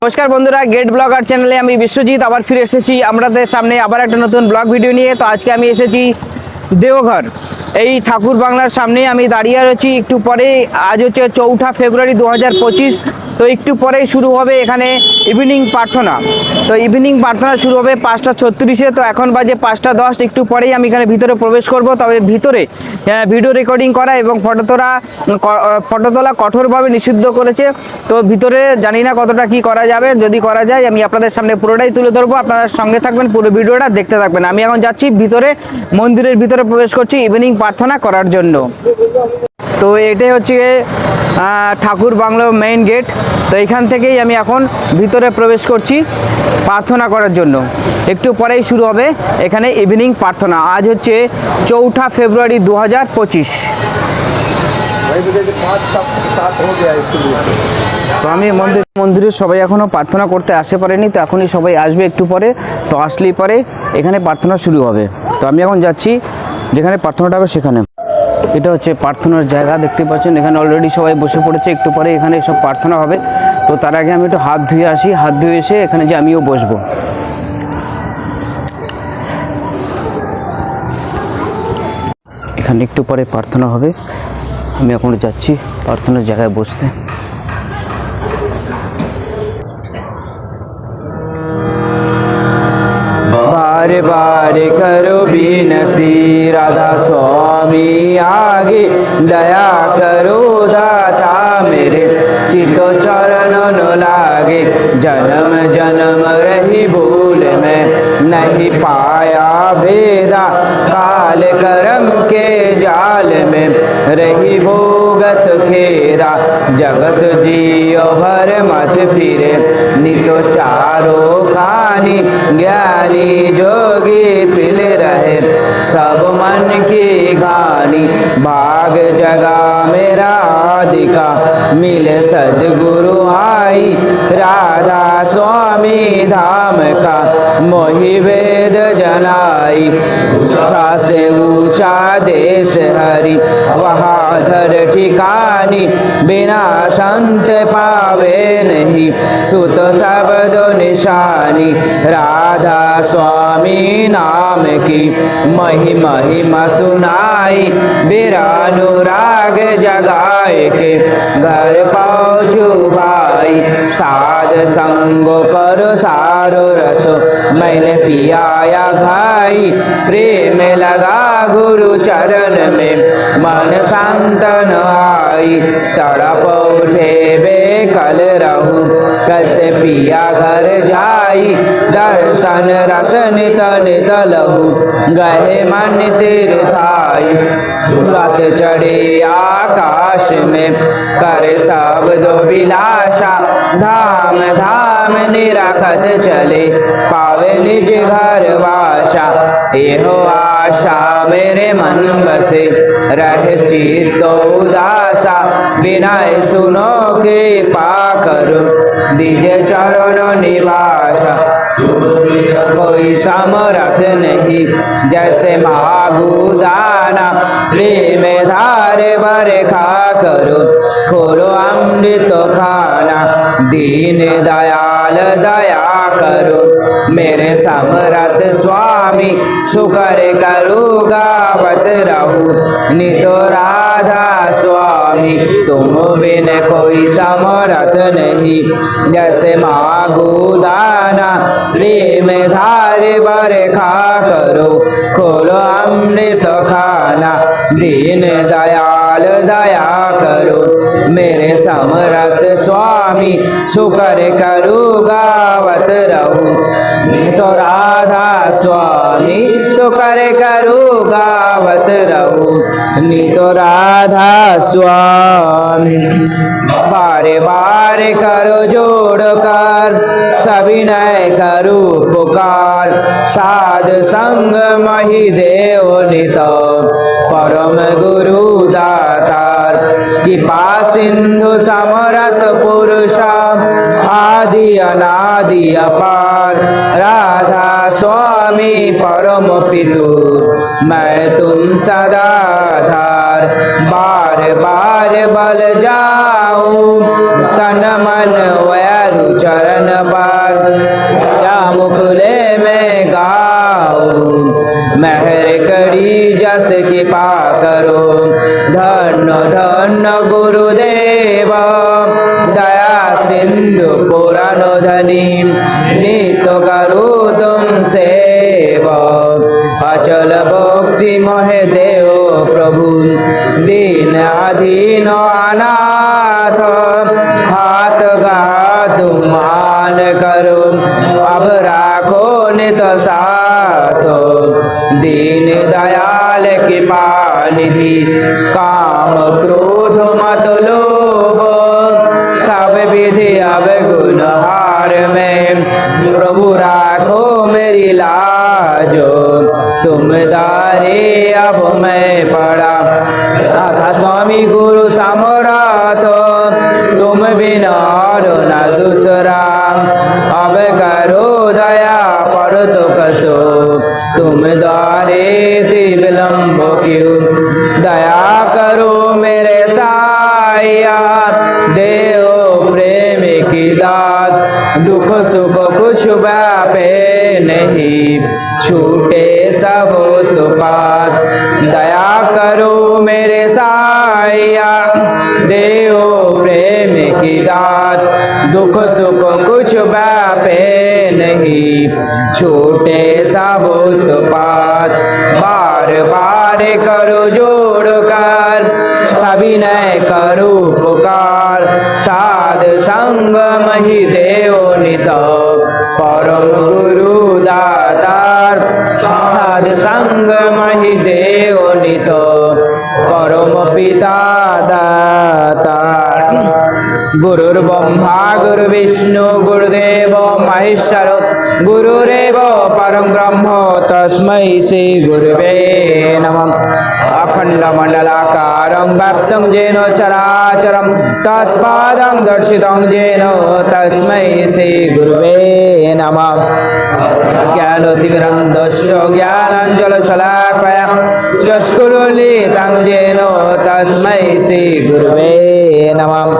নমস্কার বন্ধুরা, gate blogger চ্যানেলে আমি বিশ্বজিৎ আবার ফিরে এসেছি আপনাদের সামনে আবার একটা নতুন ব্লগ ভিডিও নিয়ে। তো আজকে আমি এসেছি দেওঘর, এই ঠাকুর বাংলার সামনে আমি দাঁড়িয়ে রয়েছি। একটু পরে আজ হচ্ছে 4 ফেব্রুয়ারি 2025। তো একটু পরেই শুরু হবে এখানে ইভিনিং প্রার্থনা। তো ইভিনিং প্রার্থনা শুরু হবে 5:36-এ। তো এখন বাজে 5:10। একটু পরেই আমি এখানে ভিতরে প্রবেশ করব। তবে ভিতরে ভিডিও রেকর্ডিং করা এবং ফটো তোলা কঠোরভাবে নিষিদ্ধ করেছে। তো ভিতরে জানি না কতটা কি করা যাবে, যদি করা যায় আমি আপনাদের সামনে পুরোটাই তুলে ধরবো। আপনারা সঙ্গে থাকবেন, পুরো ভিডিওটা দেখতে থাকবেন। আমি এখন যাচ্ছি ভিতরে, মন্দিরের ভিতরে প্রবেশ করছি ইভিনিং প্রার্থনা করার জন্য। তো এটাই হচ্ছে ঠাকুর বাংলো মেইন গেট। তো এখান থেকেই আমি এখন ভিতরে প্রবেশ করছি প্রার্থনা করার জন্য। একটু পরেই শুরু হবে এখানে ইভিনিং প্রার্থনা। আজ হচ্ছে 4 ফেব্রুয়ারি 2025। তো আমি মন্দিরে সবাই এখনও প্রার্থনা করতে আসতে পারেনি, তো এখনই সবাই আসবে একটু পরে। তো আসলেই পরে এখানে প্রার্থনা শুরু হবে। তো আমি এখন যাচ্ছি যেখানে প্রার্থনাটা হবে সেখানে। এটা হচ্ছে প্রার্থনার জায়গা, দেখতে পাচ্ছেন এখানে অলরেডি সবাই বসে পড়েছে। একটু পরে এখানে সব প্রার্থনা হবে। তো তার আগে আমি একটু হাত ধুয়ে আসি, হাত ধুয়ে এসে এখানে যে আমিও বসবো। এখানে একটু পরে প্রার্থনা হবে, আমি এখন যাচ্ছি প্রার্থনার জায়গায় বসতে। बारे बारे करो बिनती राधा स्वामी आगे, दया करो दाता मेरे चितो चरण न लागे। जन्म जन्म रही भूल में नहीं पाया भेदा, काल करम के जाल में रही भोगत खेदा। जगत जियो भर मत फिरे नितो चारो खानी, ज्ञानी जोगी पिल रहे सब मन की गानी। भाग जगा मेरा आदिका मिले सदगुरु आई, राधा स्वामी धाम का मोहि वेद जनाई। ऊंचा से ऊंचा देश हरि वहाँ धर ठिकानी, बिना संत पावे नहीं सुत शब्द निशानी। राधा स्वामी नाम की महिमा सुनाई, बिरानुराग जगाए के घर पहुँचू भाई। साध संग कर सारो रस मैंने पियाया भाई, प्रेम लगा गुरु चरण में मन शांतन आई। तड़प उठे बेकल रहूं कैसे पिया घर जाई, दर्शन रसन तन तलहु गहे मन तीर्थाई। सूरत चढ़े आकाश में कर शब्द विलासा, धाम धाम निरखत चले पावे निज घर वासा। एहो आशा मेरे मन बसे रहे चित्त उदासा, बिनाय सुनो के पाकर दीजे चरण निवासा। कोई समरथ नहीं जैसे मागू दाना, प्रेम धारे भरे खा करो खोलो अमृत खाना। दीन दयाल दया करो मेरे समरथ स्वामी, सुकर करो गावत रहूं नितो राधा स्वामी। तुम बिन कोई समरथ नहीं जैसे मागू दाना, प्रेम धारे भरे खा करो खोलो अमृत खाना। दीन दयाल दया करो मेरे समरथ स्वामी, सुकर करो गावत रहूं तो राधा स्वामी। सुकर करो गावत रहूं नितो राधा स्वामी। बारे बारे करो जोड़ कर सविनय करो पुकार, साध संग मही देव नितो परम गुरु दातार। कृपा सिंधु समरथ पुरुषा आदि अनादि अपार, राधा स्वामी परम पितु मैं तुम सदा धार। बार बार बल जाऊं तन मन वैरु चरण न पार या मुखले में गाऊं मेहर करी जस कृपा करो धन्य धन्य गुरुदेव दया सिंधु पुराण धनी नित्य करो तुम सेवा अचल भक्ति मोहे देव प्रभु दीन अधीन अनाथ हाथ गा तुम आन करो अब राखो नित साथ दीन दयाल कृपा निधि काम क्रोध मत लोभ सब विधि अब गुण हार में प्रभु राखो मेरी लाज तुम दारे अब मैं पड़ा आधा स्वामी गुरु समराथ तुम बिना और न दूसरा अब करो दया पर तो कसो तुम द्वारे ति विलम्ब क्यों दया करो मेरे साया देव प्रेम की दात दुख सुख कुछ व्यापे नहीं छूटे सब उत्पात दया करो मेरे साया देव प्रेम की दात दुख सुख कुछ व्यापे नहीं छूटे सब उत्पात बार बार करो जोड़ कर सविनय करो पुकार साध संग मही देव नित परम गुरु दातार साध संग मही देव नित परम पिता दातार गुरुर्ब्रह्मा गुरुर्विष्णु गुरुदेव महेश्वर गुरुरेव परं ब्रह्म तस्मै श्री गुरुवे नमः अखंड मंडलाकारं व्याप्तं येन चराचरं तत्पादं दर्शितं येन तस्मै श्री गुरुवे नमः ज्ञानतिमिरन्धस्य ज्ञानाञ्जनशलाकया चक्षुरुन्मीलितं येन तस्मै श्री गुरुवे नमः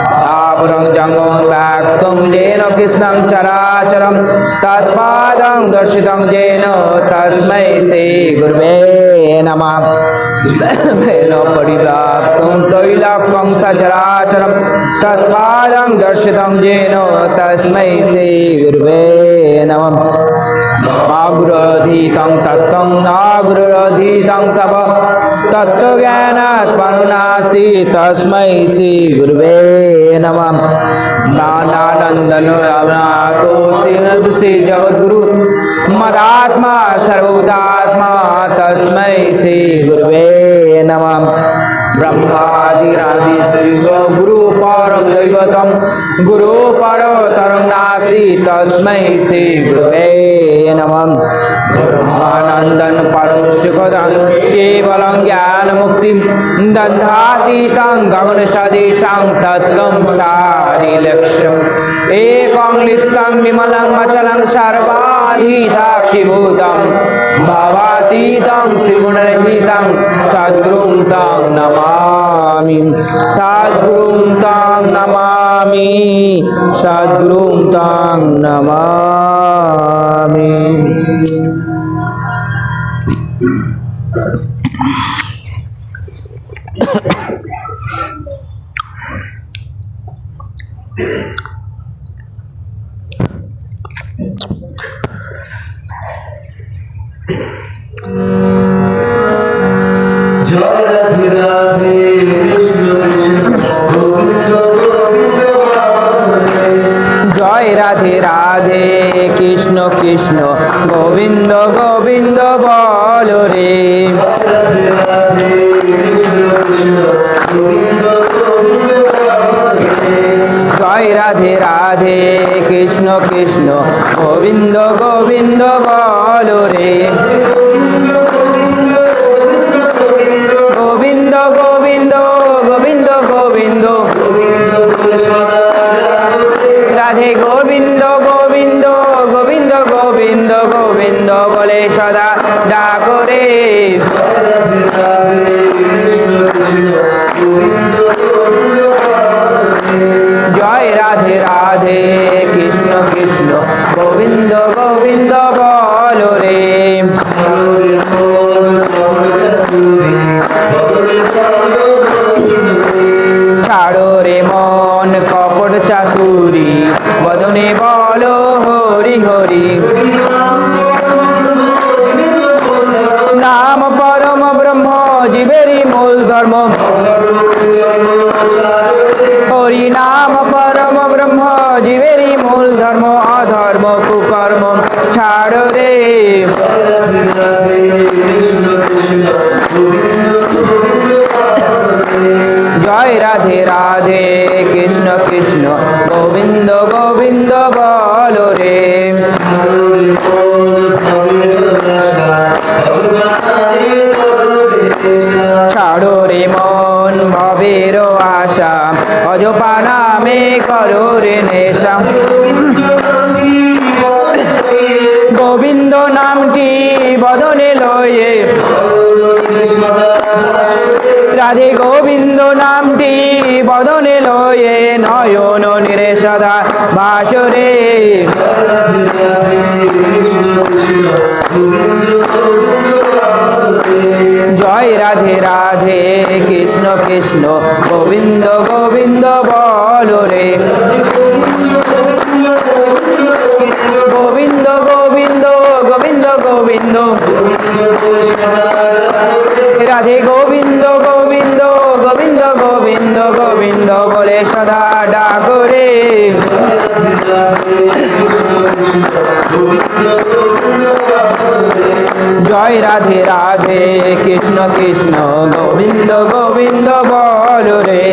स्थावरं जङ्गमं व्याप्तं येन कृष्णं चराचरं तत्पादं दर्शितं येन तस्मै श्री गुरुवे नमः वेन परिव्याप्तं तैलक्यं सचराचरं तत्पादं दर्शितं येन तस्मै श्री गुरुवे नमः गुरुरधीतं तत्त्वं न गुरुरधीतं तव तत्त्वज्ञानात् परं नास्ति तस्मै श्री गुरुवे नमः ज्ञानानन्दन श्री जगद्गुरु मदात्मा सर्वभूतात्मा तस्मै श्री गुरुवे नमः ब्रह्मादिरादि श्री गुरु परं दैवतं गुरु परतरं नास्ति तस्मै श्री गुरुवे नमः ब्रह्मानन्दं परं सुखदं केवलं ज्ञानमुक्तिं दधातीतं गगनसदृशं तत्त्वं सारिलक्ष्यम् एकं नित्यं विमलं अचलं सर्वाधि साक्षिभूतं भवातीतं त्रिगुणरहितं सद्गुरुं तं नमामि सद्गुरुं तं नमामि सद्गुरुं तं नमामि। राधे राधे कृष्ण कृष्ण गोविंद गोविंद जय राधे राधे कृष्ण कृष्ण गोविंद गोविंद बोलो रे राधे राधे कृष्ण कृष्ण गोविंद गोविंद जय राधे राधे कृष्ण कृष्ण गोविंद गोविंद बोलो रे गोविंद गोविंद गोविंद गोविंद राधे गोविंद गोविंद गोविंद गोविंद गोविंद बोले सदा डाको रे जय राधे राधे कृष्ण কৃষ্ণ গোবিন্দ গোবিন্দ বলো রে। ছাড়ো রে মন কপট চাতুরি বদনে বলো হরি হরি। নাম পরম ব্রহ্ম জীবেরই মূল ধর্ম, হরি নাম পরম ব্রহ্ম জীবেরই মূল ধর্ম, অধর্ম কুকর্ম ছাড়ো রে। জয় রাধে রাধে কৃষ্ণ কৃষ্ণ গোবিন্দ গোবিন্দ বলো রে। ছাড়ো রে মন ভবের আশা অজপা নামে করো রে নেশা। গোবিন্দ নামটি বদনে লয়ে রাধে গোবিন্দ নামটি বদনে লয়ে নয়ন নিরে সদা ভাসরে। জয় রাধে রাধে কৃষ্ণ কৃষ্ণ গোবিন্দ গোবিন্দ বলো রে। গোবিন্দ গোবিন্দ গোবিন্দ গোবিন্দ রাধে গোবিন্দ গোবিন্দ গোবিন্দ গোবিন্দ গোবিন্দ বলে সদা ডাকরে। জয় রাধে রাধে কৃষ্ণ কৃষ্ণ গোবিন্দ গোবিন্দ বলো রে।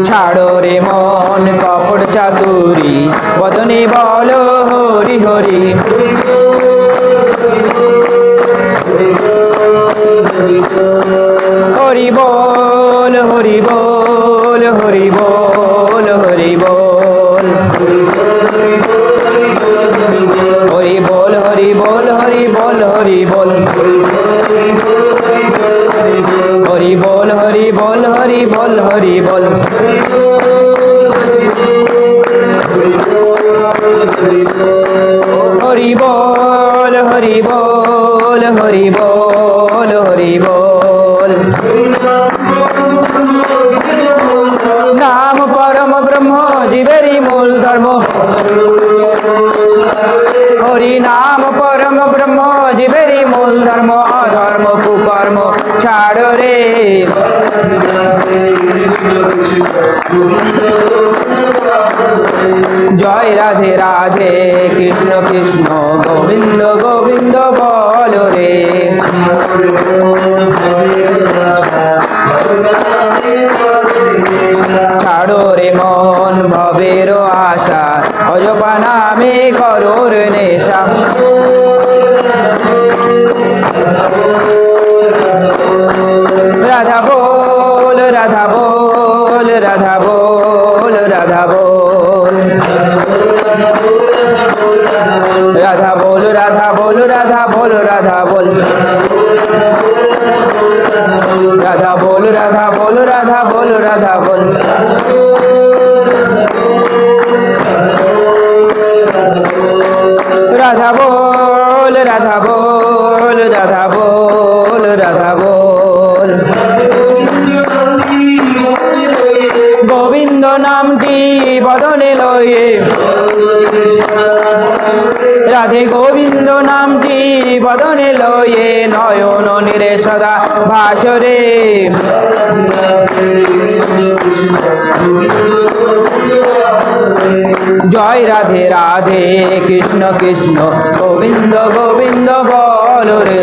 ছাড়ো রে মন কপট চাতুরি বদনে বলো হরি হরি। হরি বল হরি বল হরি বল হরি বল। হরি বল হরি বল হরি বল হরি বল। হরি বল হরি বল হরি বল হরি বল। হরি বল হরি বল হরি বল হরি বল। নাম পরম ব্রহ্ম জীবেরই মূল ধর্ম, হরি নাম পরম ব্রহ্ম জীবেরই মূল ধর্ম, অধর্ম কুকর্ম ছাড়ো রে। জয় রাধে রাধে কৃষ্ণ কৃষ্ণ গোবিন্দ গোবিন্দ বলো রে। ছাড়ো রে মন ভবের আশা অজপা নামে করো রে নেশা। রাধা বল রাধা বল রাধা বল রাধা বল। রাধা বল রাধা বল রাধা বল রাধা বল। রাধা বল রাধা বল রাধা বল রাধা বল। রাধা বল রাধা বল রাধা বল রাধা বল। গোবিন্দ নামটি বদনে লয়ে রাধে গোবিন্দ নামটি বদনে লয়ে নয়ন নিরে সদা ভাসরে। জয় রাধে রাধে কৃষ্ণ কৃষ্ণ গোবিন্দ গোবিন্দ বলো রে।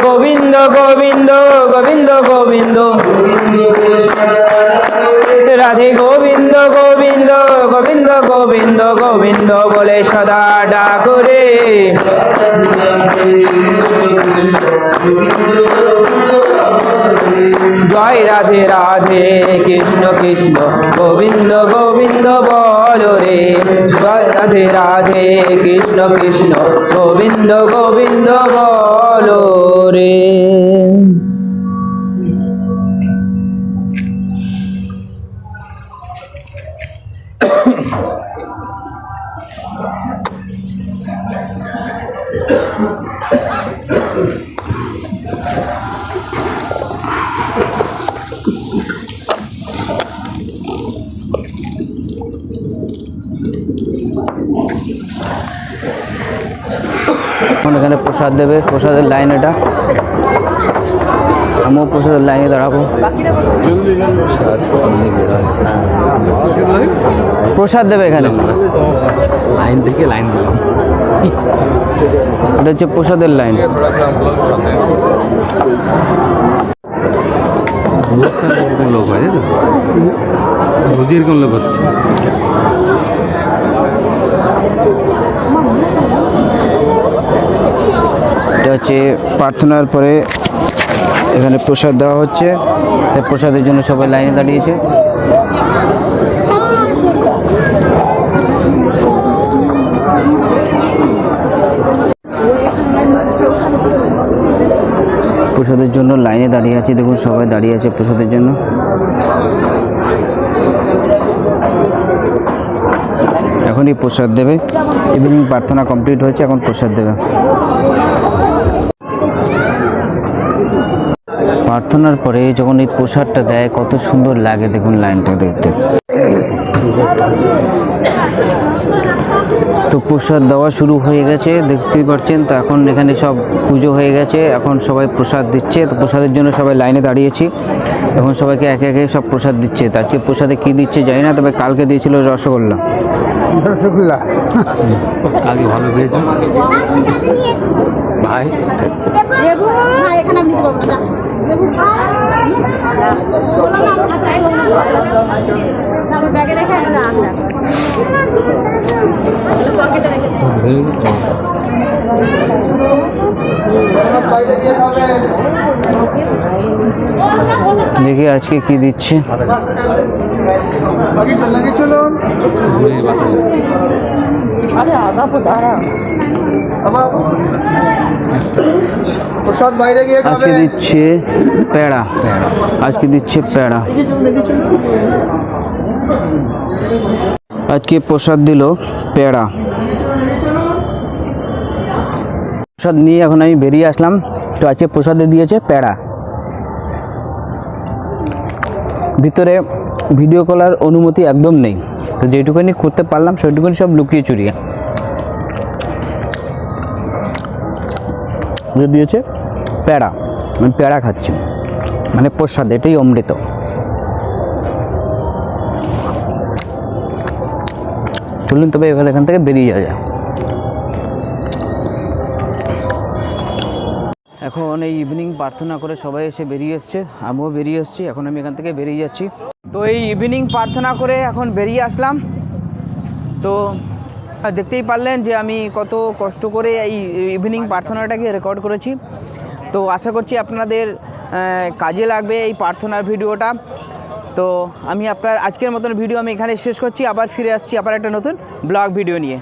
গোবিন্দ গোবিন্দ গোবিন্দ গোবিন্দ রাধে গোবিন্দ গোবিন্দ গোবিন্দ গোবিন্দ গোবিন্দ বলে সদা ডাকরে। জয় রাধে রাধে কৃষ্ণ কৃষ্ণ গোবিন্দ গোবিন্দ বলো রে। জয় রাধে রাধে কৃষ্ণ কৃষ্ণ গোবিন্দ গোবিন্দ বলো রে। প্রসাদ দেবে, প্রসাদের লাইন এটা। আমিও প্রসাদের লাইনে দাঁড়াবো। প্রসাদ দেবে এখানে, লাইন থেকে লাইন দিলাম। এটা হচ্ছে প্রসাদের লাইন। লোক হয় তো, রোজের কোন লোক হচ্ছে। এটা হচ্ছে প্রার্থনার পরে এখানে প্রসাদ দেওয়া হচ্ছে, তাই প্রসাদের জন্য সবাই লাইনে দাঁড়িয়েছে। প্রসাদের জন্য লাইনে দাঁড়িয়ে আছে, দেখুন সবাই দাঁড়িয়ে আছে প্রসাদের জন্য। এখনই প্রসাদ দেবে, ইভিনিং প্রার্থনা কমপ্লিট হয়েছে, এখন প্রসাদ দেবে। প্রার্থনার পরে যখন এই প্রসাদটা দেয় কত সুন্দর লাগে দেখুন লাইনটা দেখতে। তো প্রসাদ দেওয়া শুরু হয়ে গেছে দেখতেই পাচ্ছেন। তো এখন এখানে সব পুজো হয়ে গেছে, এখন সবাই প্রসাদ দিচ্ছে। তো প্রসাদের জন্য সবাই লাইনে দাঁড়িয়েছি, এখন সবাইকে একে একে সব প্রসাদ দিচ্ছে। তো আজকে প্রসাদে কী দিচ্ছে জানি না, তবে কালকে দিয়েছিল রসগোল্লা। রসগোল্লা আগে ভালো পেয়েছো ভাই। না এখানে আমি নিতে পারবো না। ব্যাগে রেখে দেখি আজকে কি দিচ্ছে। চলুন প্রসাদ বাইরে গিয়ে আজকে দিচ্ছে পেড়া, আজকে দিচ্ছে পেড়া। আজকে প্রসাদ দিল পেড়া। প্রসাদ নিয়ে এখন আমি বেরিয়ে আসলাম। তো আজকে প্রসাদে দিয়েছে পেড়া। ভিতরে ভিডিও করার অনুমতি একদম নেই, তো যেটুকুনি করতে পারলাম সেটুকুনি সব লুকিয়ে চুরিয়ে দিয়েছে পেড়া। আমি পেড়া খাচ্ছি, মানে প্রসাদ, এটাই অমৃত। চলুন তবে এবার এখান থেকে বেরিয়ে যাওয়া যায়। এখন এই ইভিনিং প্রার্থনা করে সবাই এসে বেরিয়ে এসছে, আমিও বেরিয়ে এসেছি। এখন আমি এখান থেকে বেরিয়ে যাচ্ছি। তো এই ইভিনিং প্রার্থনা করে এখন বেরিয়ে আসলাম। তো দেখতেই পারলেন যে আমি কত কষ্ট করে এই ইভিনিং প্রার্থনাটাকে রেকর্ড করেছি। তো আশা করছি আপনাদের কাজে লাগবে এই প্রার্থনার ভিডিওটা। তো আমি আজকের মতন ভিডিও আমি এখানে শেষ করছি। আবার ফিরে আসছি আবার একটা নতুন ব্লগ ভিডিও নিয়ে।